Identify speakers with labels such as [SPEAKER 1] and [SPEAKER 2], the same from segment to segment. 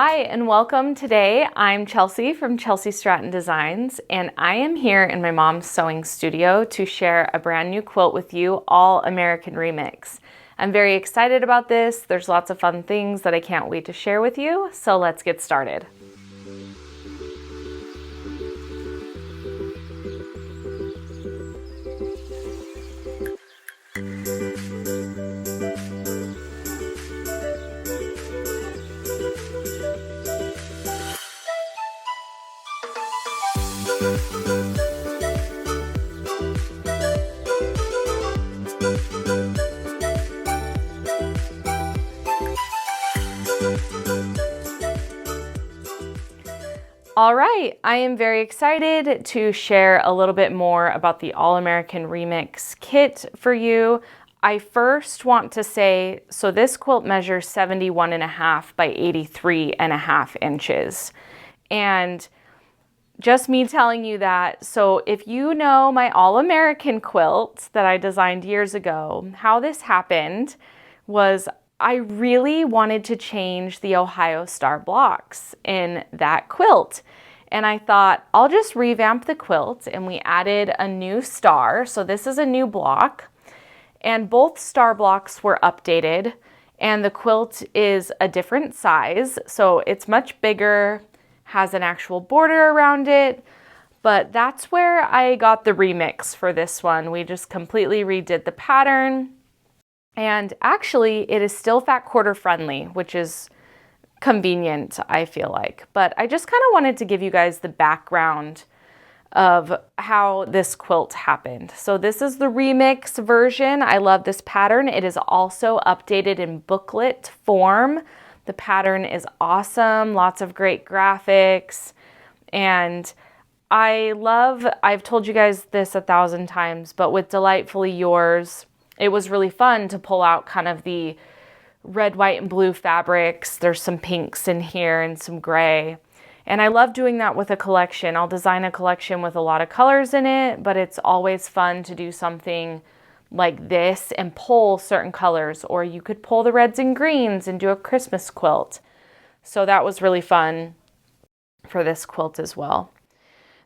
[SPEAKER 1] Hi and welcome. Today I'm Chelsea from Chelsi Stratton Designs, and I am here in my mom's sewing studio to share a brand new quilt with you, All American Remix. I'm very excited about this. There's lots of fun things that I can't wait to share with you, so let's get started. All right, I am very excited to share a little bit more about the All American Remix kit for you. I first want to say, so this quilt measures 71.5 by 83.5 inches. And just me telling you that, so if you know my All American quilt that I designed years ago, how this happened was I really wanted to change the Ohio Star blocks in that quilt. And I thought, I'll just revamp the quilt, and we added a new star. So this is a new block, and both star blocks were updated, and the quilt is a different size. So it's much bigger, has an actual border around it, but that's where I got the remix for this one. We just completely redid the pattern. And actually, it is still fat quarter friendly, which is convenient, I feel like. But I just kind of wanted to give you guys the background of how this quilt happened. So this is the remix version. I love this pattern. It is also updated in booklet form. The pattern is awesome, lots of great graphics. And I've told you guys this 1,000 times, but with Delightfully Yours, it was really fun to pull out kind of the red, white, and blue fabrics. There's some pinks in here and some gray. And I love doing that with a collection. I'll design a collection with a lot of colors in it, but it's always fun to do something like this and pull certain colors, or you could pull the reds and greens and do a Christmas quilt. So that was really fun for this quilt as well.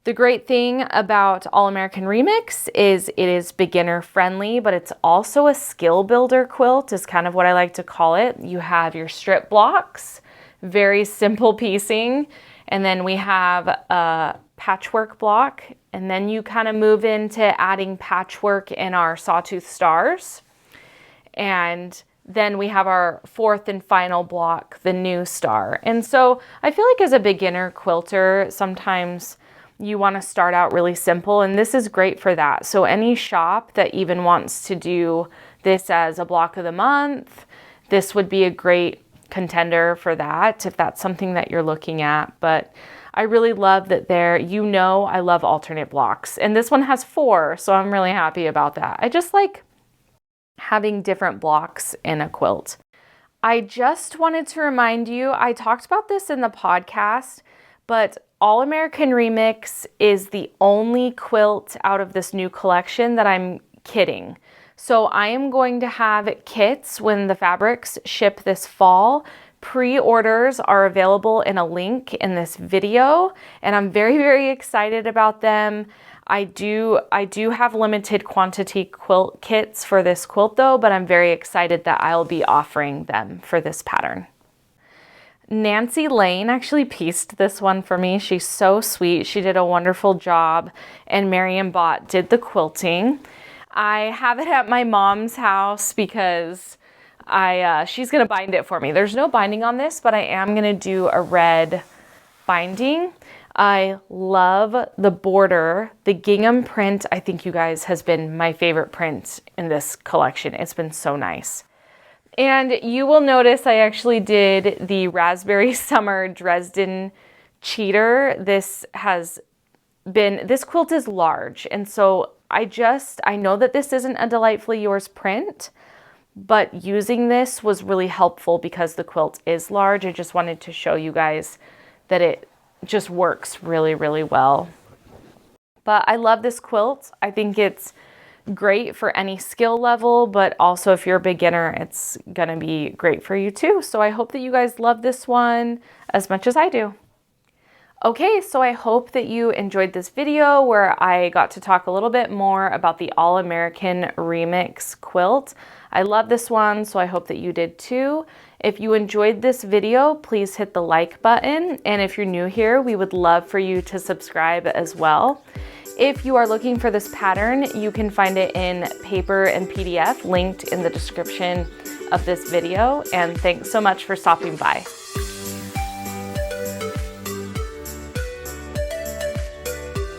[SPEAKER 1] The great thing about All American Remix is it is beginner friendly, but it's also a skill builder quilt is kind of what I like to call it. You have your strip blocks, very simple piecing, and then we have a patchwork block, and then you kind of move into adding patchwork in our sawtooth stars. And then we have our fourth and final block, the new star. And so I feel like as a beginner quilter, sometimes you want to start out really simple, and this is great for that. So any shop that even wants to do this as a block of the month, this would be a great contender for that if that's something that you're looking at. But I really love that I love alternate blocks, and this one has 4, so I'm really happy about that. I just like having different blocks in a quilt. I just wanted to remind you, I talked about this in the podcast, but All American Remix is the only quilt out of this new collection that I'm kitting. So I am going to have kits when the fabrics ship this fall. Pre-orders are available in a link in this video, and I'm very, very excited about them. I do have limited quantity quilt kits for this quilt though, but I'm very excited that I'll be offering them for this pattern. Nancy Lane actually pieced this one for me. She's so sweet. She did a wonderful job, and Marion Bott did the quilting. I have it at my mom's house because she's gonna bind it for me. There's no binding on this, but I am gonna do a red binding. I love the border. The gingham print, I think you guys, has been my favorite print in this collection. It's been so nice. And you will notice I actually did the Raspberry Summer Dresden cheater. This quilt is large, and so I know that this isn't a Delightfully Yours print, but using this was really helpful because the quilt is large. I just wanted to show you guys that it just works really, really well. But I love this quilt. I think it's great for any skill level, but also if you're a beginner, it's gonna be great for you too. So I hope that you guys love this one as much as I do. Okay, so I hope that you enjoyed this video where I got to talk a little bit more about the All-American Remix quilt. I love this one, so I hope that you did too. If you enjoyed this video, please hit the like button. And if you're new here, we would love for you to subscribe as well. If you are looking for this pattern, you can find it in paper and PDF linked in the description of this video. And thanks so much for stopping by.